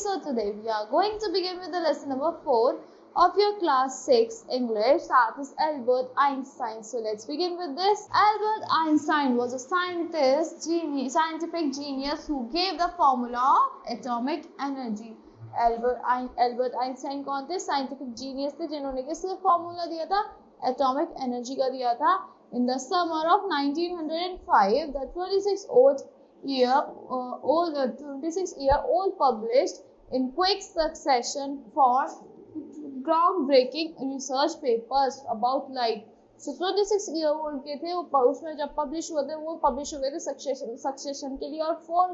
So today we are going to begin with the lesson number 4 of your class 6 English, that is Albert Einstein. So let's begin with this. Albert Einstein was a scientific genius who gave the formula of atomic energy. Albert Einstein कौन थे? Scientific genius थे जिन्होंने किसका formula दिया था? Atomic energy का दिया था. In the summer of 1905, the 26-year-old published in quick succession for groundbreaking research papers about light. So 26-year-old के थे वो, उसमें जब पब्लिश हुए थे वो पब्लिश हुए थे सक्सेशन के लिए और 4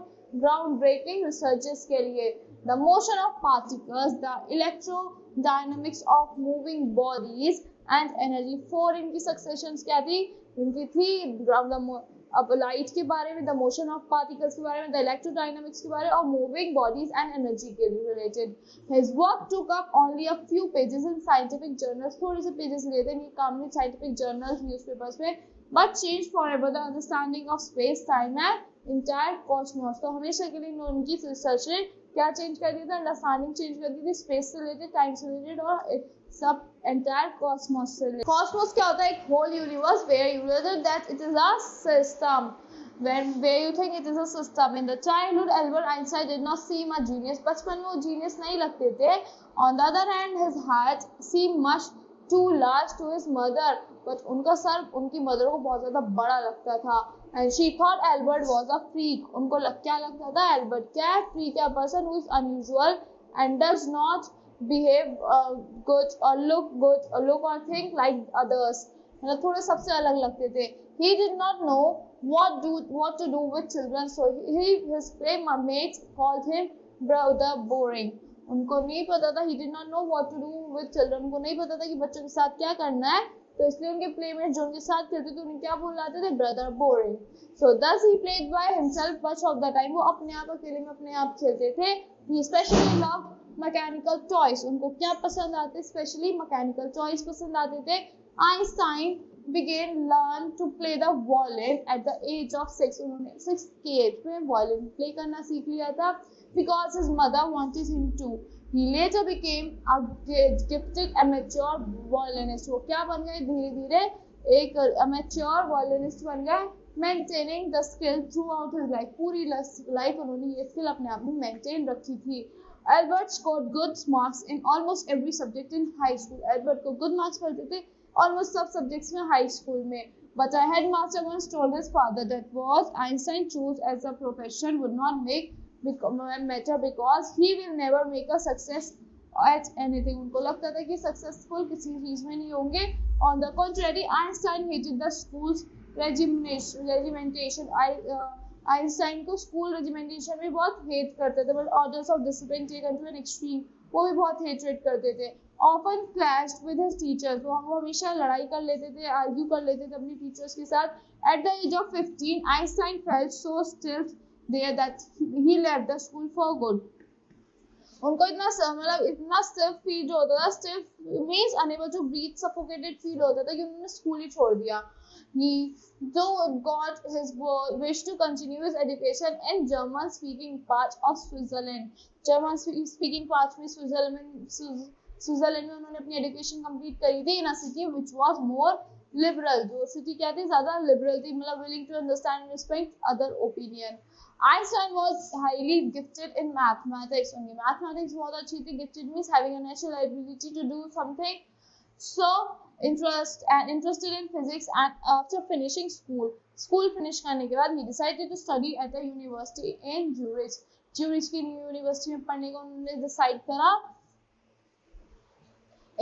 groundbreaking researches के लिए. The motion of particles, the electrodynamics of moving bodies and energy. 4 इनकी सक्सेशंस क्या थी? इनकी थी अब लाइट के बारे में, द मोशन ऑफ पार्टिकल्स के बारे में, द इलेक्ट्रोडायनामिक्स के बारे में और मूविंग बॉडीज एंड एनर्जी के related. His work took up only a few pages in scientific journals. थोड़े से पेजेस लिए थे ये काम में साइंटिफिक जर्नल्स न्यूज़पेपर्स में. But change forever the understanding of space time and entire Cosmos. तो हमेशा के लिए उनकी रिसर्च ने क्या चेंज कर दिया था? अंडरस्टैंडिंग चेंज कर दी थी स्पेस से रिलेटेड, टाइम से रिलेटेड और सब एंटायर कॉस्मोस से रिलेटेड. कॉस्मोस क्या होता है? एक whole universe where you realize that it is a system. Where you think it is a system. In the childhood, Albert Einstein did not seem a genius. बचपन में वो genius नहीं लगते थे. On the other hand, his heart seemed much too large to his mother. But उनका sir उनकी mother को बहुत ज़्यादा बड़ा लगता था. And she thought Albert was a freak. उनको क्या लगता था? Albert क्या? Freak, a person who is unusual and does not behave good or look or think like others. मतलब थोड़े सबसे अलग लगते थे. He did not know what to do with children, so his playmates called him brother boring. उनको नहीं पता था. He did not know what to do with children. उनको नहीं पता था कि बच्चों के साथ क्या करना है, तो इसलिए उनके प्लेमेट्स जो उनके साथ खेलते थे उन्हें क्या बुलाते थे? Brother boring. So thus he played by himself much of the time. वो अपने आप अकेले में अपने आप खेलते थे. He especially loved mechanical toys. उनको क्या पसंद आते? स्पेशली मैकेनिकल टॉयज पसंद आते थे. Einstein began learn to play the violin at the age of 6. उन्होंने 6 की एज में वायलिन प्ले करना सीख लिया था because his mother wanted him to. He later became a gifted amateur violinist. वो क्या बन गए? धीरे धीरे एक amateur violinist बन गए. Maintaining the skill throughout his life. पूरी लाइफ उन्होंने ये स्किल अपने आप में मेंटेन रखी थी. Albert scored good marks in almost every subject in high school. Albert को good marks मिलते थे almost सब subjects में high school में. But a headmaster once told his father that was Einstein chose as a profession would not matter because he will never make a success at anything. उनको लगता था कि successful किसी चीज में नहीं होंगे. On the contrary, Einstein hated the school's regimentation. Einstein को स्कूल रेजिमेंटेशन में बहुत हेट करते थे. मतलब orders of discipline taken to an extreme, वो भी बहुत हेट्रेट करते थे. Often clashed with his teachers. वो हमेशा लड़ाई कर लेते थे, आर्ग्यू कर लेते थे अपने टीचर्स के साथ. At the age of 15, Einstein felt so stiff there that he left the school for good. उनको इतना स्टिफ फील जो होता था, stiff means unable to breathe, suffocated feel होता था कि उन्होंने स्कूल ही छोड़ दिया. He though got his wish to continue his education in German-speaking part of Switzerland. German-speaking part में स्विट्जरलैंड में उन्होंने अपनी एजुकेशन कंप्लीट करी थी in a city which was more liberal. जो सिटी क्या थी? ज़्यादा लिबरल थी, मतलब willing to understand and respect other opinion. Einstein was highly gifted in mathematics. उनकी mathematics बहुत अच्छी थी. Gifted means having a natural ability to do something. So interested in physics, and after finishing school finish करने के बाद he decided to study at the university in Zurich. Zurich की university में पढ़ने का उन्होंने डिसाइड करा.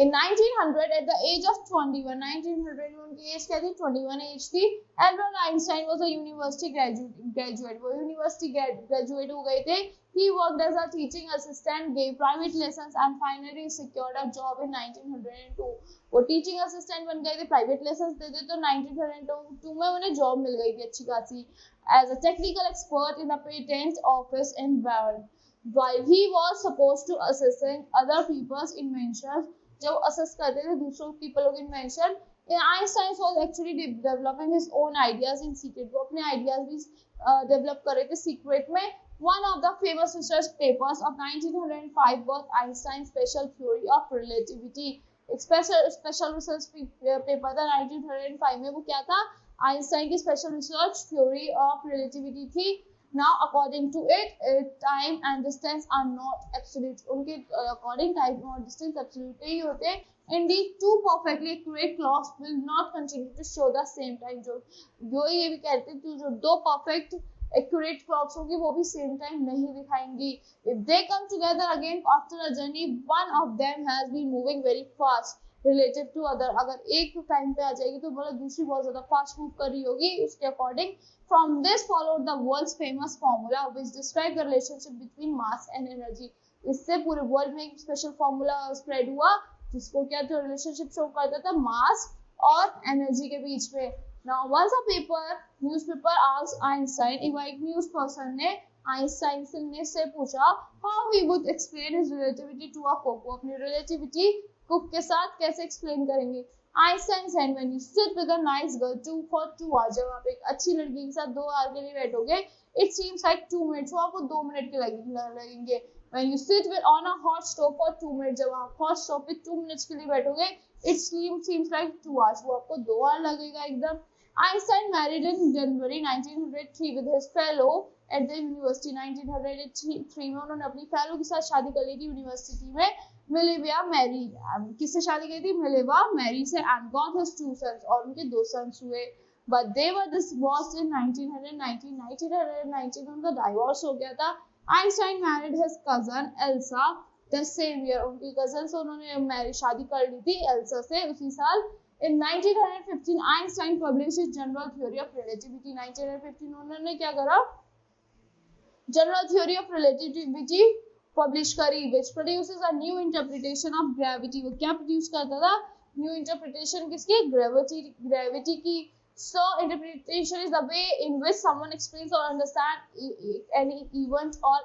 In 1900, at the age of 21, 1900 में उनकी एज क्या थी? 21 एज थी. Albert Einstein was a university graduate. वो यूनिवर्सिटी ग्रेजुएट हो गए थे. He worked as a teaching assistant, gave private lessons, and finally secured a job in 1902. वो टीचिंग असिस्टेंट बन गए थे, प्राइवेट लेसन्स देते, तो 1902 में उन्हें जॉब मिल गई थी अच्छी खासी. As a technical expert in the patent office in Bern, while he was supposed to assist other people's inventions, जब असेस करते थे दूसरों पीपल की invention, Einstein was actually developing his own ideas in secret. वो अपने ideas भी develop कर रहे थे सीक्रेट में. One of the famous research papers of 1905 was Einstein's special theory of relativity. एक स्पेशल रिसर्च पेपर था 1905 में, वो क्या था? आइंस्टाइन की special research theory of relativity थी. Now, according to it, time and distance are not absolute. उनके according time और distance absolute ही होते हैं. Indeed, two perfectly accurate clocks will not continue to show the same time. जो ये भी कहते हैं कि जो दो perfect accurate clocks होगी वो भी same time नहीं दिखाएंगी. If they come together again after a journey, one of them has been moving very fast relative to other. अगर एक टाइम पे आ जाएगी तो बोला दूसरी बहुत ज्यादा फास्ट मूव कर रही होगी. उसके according from this followed the world's famous formula which describes the relationship between mass and energy. इससे पूरे वर्ल्ड में एक स्पेशल फॉर्मूला स्प्रेड हुआ जिसको क्या था? रिलेशनशिप शो करता था मास और एनर्जी के बीच में. Now once a newspaper asked Einstein, एक न्यूज पर्सन ने आइंस्टाइन से पूछा how he would explain his relativity to a cook. वो अपनी रिलेटिविटी कुक के साथ कैसे एक्सप्लेन करेंगे? Einstein said, when you sit with a nice girl for 2 hours, जब आप एक अच्छी लड़की के साथ 2 hour के लिए बैठोगे, it seems like 2 minutes. वो आपको 2 मिनट के लगेंगे. When you sit on a hot stove for 2 minutes, जब आप hot stove पे 2 minutes के लिए बैठोगे, it seems like 2 hours. वो आपको 2 hour लगेगा एकदम. Einstein married in January 1903 with his fellow at the university. 1903 में उन्होंने अपनी फेलो के साथ शादी कर ली थी यूनिवर्सिटी में. मिलेविया मैरी, किससे शादी की थी? मिलेवा मैरी से. and got his 2 sons, और उनके 2 sons हुए. but they were divorced in 1919. 1919 उनका डाइवोर्स हो गया था. Einstein married his cousin Elsa the same year. उनकी कजन से उन्होंने शादी कर ली थी एल्सा से उसी साल. In 1915 Einstein published his general theory of relativity. 1915 उन्होंने क्या करा? General theory of relativity publish करी, which produces a new interpretation of gravity. वो क्या प्रोड्यूस करता था? न्यू इंटरप्रिटेशन किसकी? ग्रेविटी की. So interpretation is the way in which someone explains or understands any event or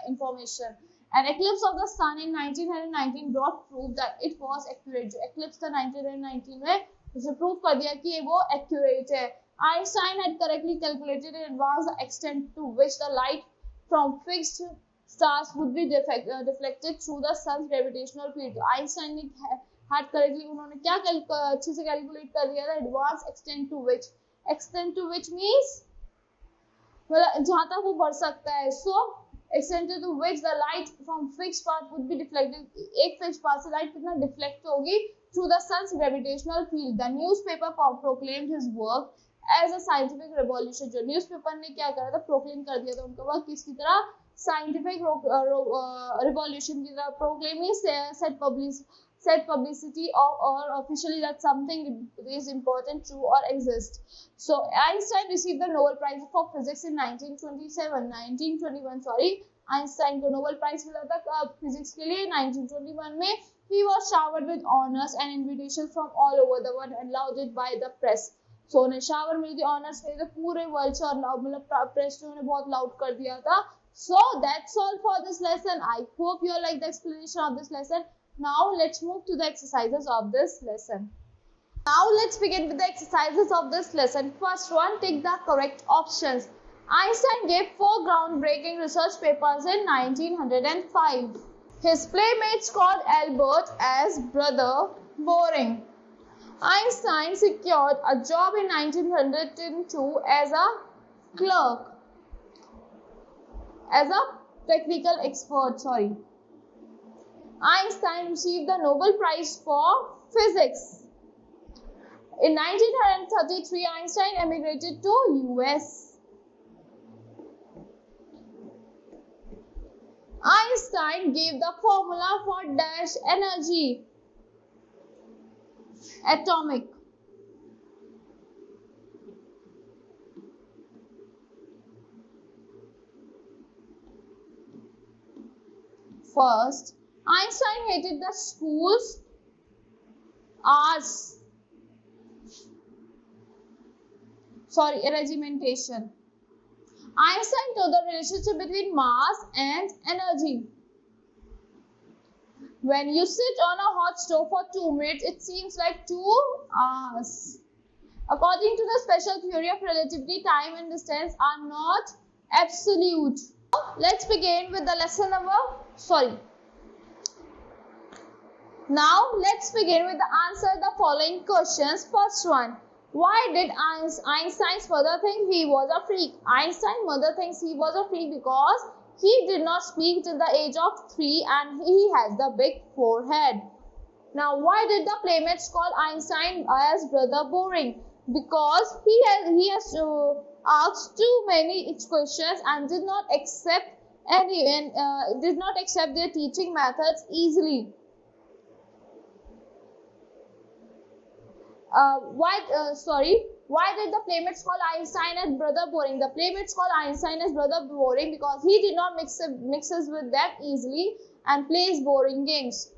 information. An eclipse of the sun in 1919 brought proof that it was accurate. जो eclipse था 1919 में, उसे prove कर दिया कि वो accurate है. Einstein had correctly calculated in advance the extent to which the light from fixed stars would be deflected through the sun's gravitational field. Einstein had correctly, उन्होंने क्या अच्छे से कैलकुलेट कर दिया था? Advance extent to which means मतलब जहाँ तक वो बढ़ सकता है. So extent to which the light from fixed path would be deflected. एक fixed path से light कितना deflect होगी? Through the sun's gravitational field. The newspaper proclaimed his work as a scientific revolution. जो न्यूज़पेपर ने क्या करा था? Proclaim कर दिया था उनका वर्क किसकी तरह? साइंटिफिक revolution की तरह. proclaiming said publicity or officially that something is important, true or exist. So Einstein received the Nobel Prize for Physics in 1921 Einstein को Nobel Prize मिला था फिजिक्स के लिए 1921 में. He was showered with honors and invitations from all over the world and lauded by the press. So उन्हें shower मिली थी, honours मिले थे पूरे वर्ल्ड से, और मतलब प्रेस ने उन्हें बहुत लाउड कर दिया था. So that's all for this lesson. I hope you like the explanation of this lesson. Now let's move to the exercises of this lesson. Now let's begin with the exercises of this lesson. First one, take the correct options. Einstein gave 4 groundbreaking research papers in 1905. His playmates called Albert as brother boring. Einstein secured a job in 1902 as a clerk. As a technical expert, Einstein received the Nobel Prize for Physics. In 1933, Einstein emigrated to US. Einstein gave the formula for dash energy, atomic. First, Einstein hated the school's regimentation. Einstein saw the relationship between mass and energy. When you sit on a hot stove for 2 minutes, it seems like 2 hours. According to the special theory of relativity, time and distance are not absolute. Let's begin with the lesson number. Now let's begin with the answer the following questions. First one. Why did Einstein's mother think he was a freak? Einstein's mother thinks he was a freak because he did not speak till the age of 3 and he has the big forehead. Now, why did the playmates call Einstein as brother boring? Because he has asked too many questions and did not accept their teaching methods easily. Why did the playmates call Einstein as brother boring? The playmates call Einstein as brother boring because he did not mixes with them easily and plays boring games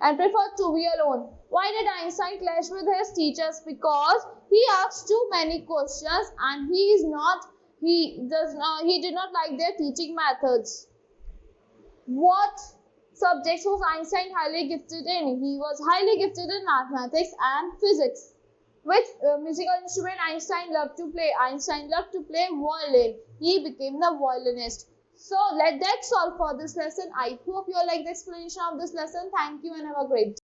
and preferred to be alone. Why did Einstein clash with his teachers? Because he asked too many questions and he did not like their teaching methods. What subjects was Einstein highly gifted in? He was highly gifted in mathematics and physics. Which musical instrument Einstein loved to play? Einstein loved to play violin. He became the violinist. So that's all for this lesson. I hope you all like the explanation of this lesson. Thank you and have a great day.